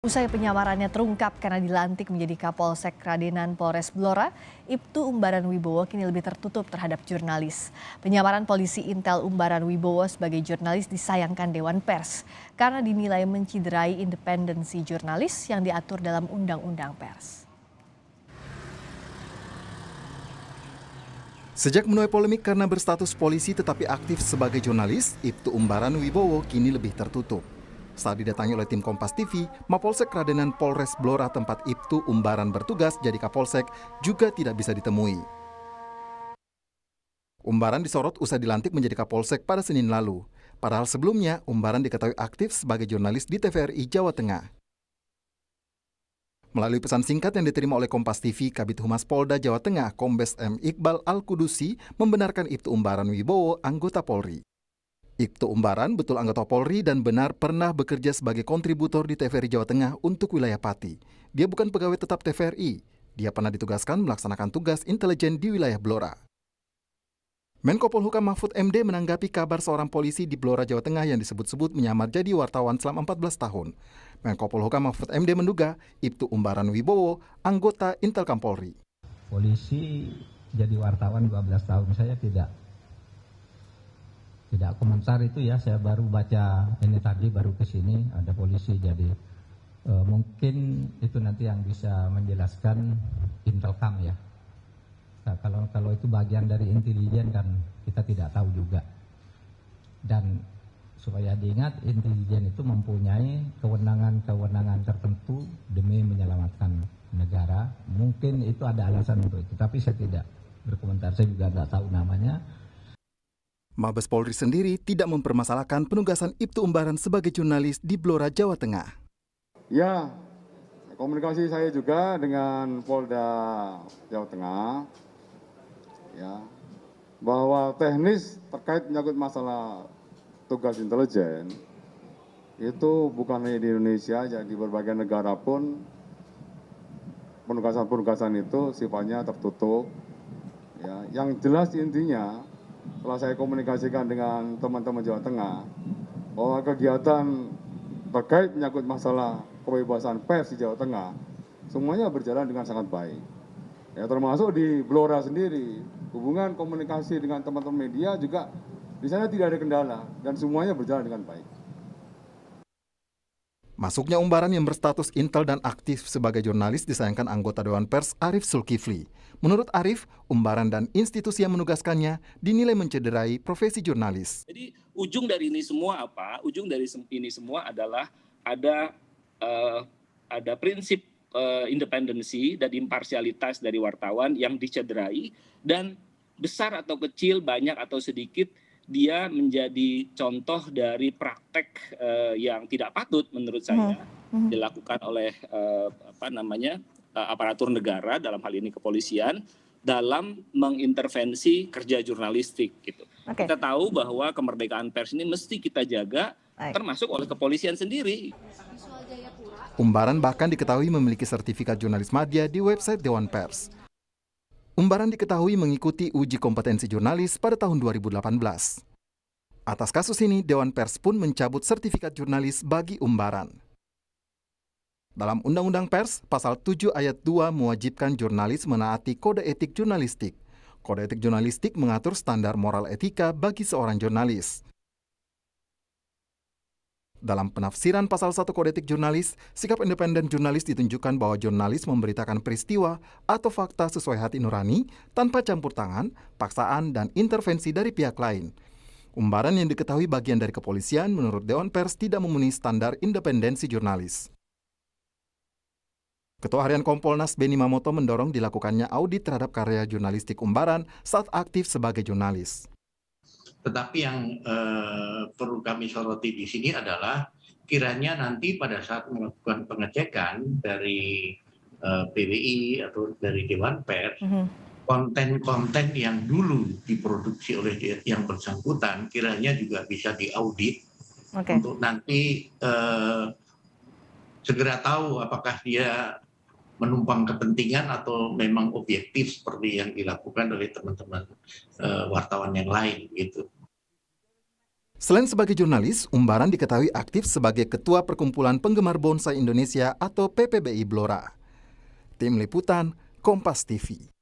Usai penyamarannya terungkap karena dilantik menjadi Kapolsek Kradenan Polres Blora, Ibtu Umbaran Wibowo kini lebih tertutup terhadap jurnalis. Penyamaran polisi Intel Umbaran Wibowo sebagai jurnalis disayangkan Dewan Pers karena dinilai menciderai independensi jurnalis yang diatur dalam Undang-Undang Pers. Sejak menuai polemik karena berstatus polisi tetapi aktif sebagai jurnalis, Ibtu Umbaran Wibowo kini lebih tertutup. Saat didatangi oleh tim Kompas TV, Mapolsek Kradenan Polres Blora tempat Ibtu Umbaran bertugas jadi Kapolsek juga tidak bisa ditemui. Umbaran disorot usai dilantik menjadi Kapolsek pada Senin lalu. Padahal sebelumnya, Umbaran diketahui aktif sebagai jurnalis di TVRI Jawa Tengah. Melalui pesan singkat yang diterima oleh Kompas TV, Kabid Humas Polda Jawa Tengah, Kombes M. Iqbal Al-Kudusi, membenarkan Ibtu Umbaran Wibowo anggota Polri. Ibtu Umbaran betul anggota Polri dan benar pernah bekerja sebagai kontributor di TVRI Jawa Tengah untuk wilayah Pati. Dia bukan pegawai tetap TVRI. Dia pernah ditugaskan melaksanakan tugas intelijen di wilayah Blora. Menko Polhukam Mahfud MD menanggapi kabar seorang polisi di Blora, Jawa Tengah yang disebut-sebut menyamar jadi wartawan selama 14 tahun. Menko Polhukam Mahfud MD menduga Ibtu Umbaran Wibowo anggota Intelkam Polri. Polisi jadi wartawan 12 tahun, saya tidak komentar itu ya. Saya baru baca ini tadi, baru ke sini ada polisi jadi mungkin itu nanti yang bisa menjelaskan Intelkam ya. Nah, kalau itu bagian dari intelijen kan kita tidak tahu juga. Dan supaya diingat, intelijen itu mempunyai kewenangan tertentu demi menyelamatkan negara. Mungkin itu ada alasan untuk itu, tapi saya tidak berkomentar. Saya juga nggak tahu namanya. Mabes Polri sendiri tidak mempermasalahkan penugasan Ibtu Umbaran sebagai jurnalis di Blora, Jawa Tengah. Ya, komunikasi saya juga dengan Polda Jawa Tengah, ya, bahwa teknis terkait menyangkut masalah tugas intelijen itu bukan hanya di Indonesia, jadi di berbagai negara pun penugasan-penugasan itu sifatnya tertutup. Ya, yang jelas intinya, setelah saya komunikasikan dengan teman-teman Jawa Tengah, bahwa kegiatan terkait menyangkut masalah kebebasan pers di Jawa Tengah, semuanya berjalan dengan sangat baik. Ya, termasuk di Blora sendiri, hubungan komunikasi dengan teman-teman media juga di sana tidak ada kendala dan semuanya berjalan dengan baik. Masuknya Umbaran yang berstatus intel dan aktif sebagai jurnalis disayangkan anggota Dewan Pers Arif Zulkifli. Menurut Arif, Umbaran dan institusi yang menugaskannya dinilai mencederai profesi jurnalis. Jadi ujung dari ini semua apa? Ujung dari ini semua adalah ada prinsip independensi dan imparsialitas dari wartawan yang dicederai, dan besar atau kecil, banyak atau sedikit, dia menjadi contoh dari praktek yang tidak patut menurut saya dilakukan oleh aparatur negara, dalam hal ini kepolisian, dalam mengintervensi kerja jurnalistik gitu. Oke. Kita tahu bahwa kemerdekaan pers ini mesti kita jaga, termasuk oleh kepolisian sendiri. Umbaran bahkan diketahui memiliki sertifikat jurnalis madya di website Dewan Pers. Umbaran diketahui mengikuti uji kompetensi jurnalis pada tahun 2018. Atas kasus ini, Dewan Pers pun mencabut sertifikat jurnalis bagi Umbaran. Dalam Undang-Undang Pers, Pasal 7 Ayat 2 mewajibkan jurnalis menaati kode etik jurnalistik. Kode etik jurnalistik mengatur standar moral etika bagi seorang jurnalis. Dalam penafsiran Pasal 1 Kode Etik Jurnalis, sikap independen jurnalis ditunjukkan bahwa jurnalis memberitakan peristiwa atau fakta sesuai hati nurani, tanpa campur tangan, paksaan, dan intervensi dari pihak lain. Umbaran yang diketahui bagian dari kepolisian menurut Dewan Pers tidak memenuhi standar independensi jurnalis. Ketua Harian Kompolnas Beni Mamoto mendorong dilakukannya audit terhadap karya jurnalistik Umbaran saat aktif sebagai jurnalis. Tetapi yang perlu kami soroti di sini adalah kiranya nanti pada saat melakukan pengecekan dari PWI atau dari Dewan Pers, konten-konten yang dulu diproduksi oleh yang bersangkutan kiranya juga bisa diaudit untuk nanti segera tahu apakah dia menumpang kepentingan atau memang objektif seperti yang dilakukan oleh teman-teman wartawan yang lain gitu. Selain sebagai jurnalis, Umbaran diketahui aktif sebagai Ketua Perkumpulan Penggemar Bonsai Indonesia atau PPBI Blora. Tim Liputan, Kompas TV.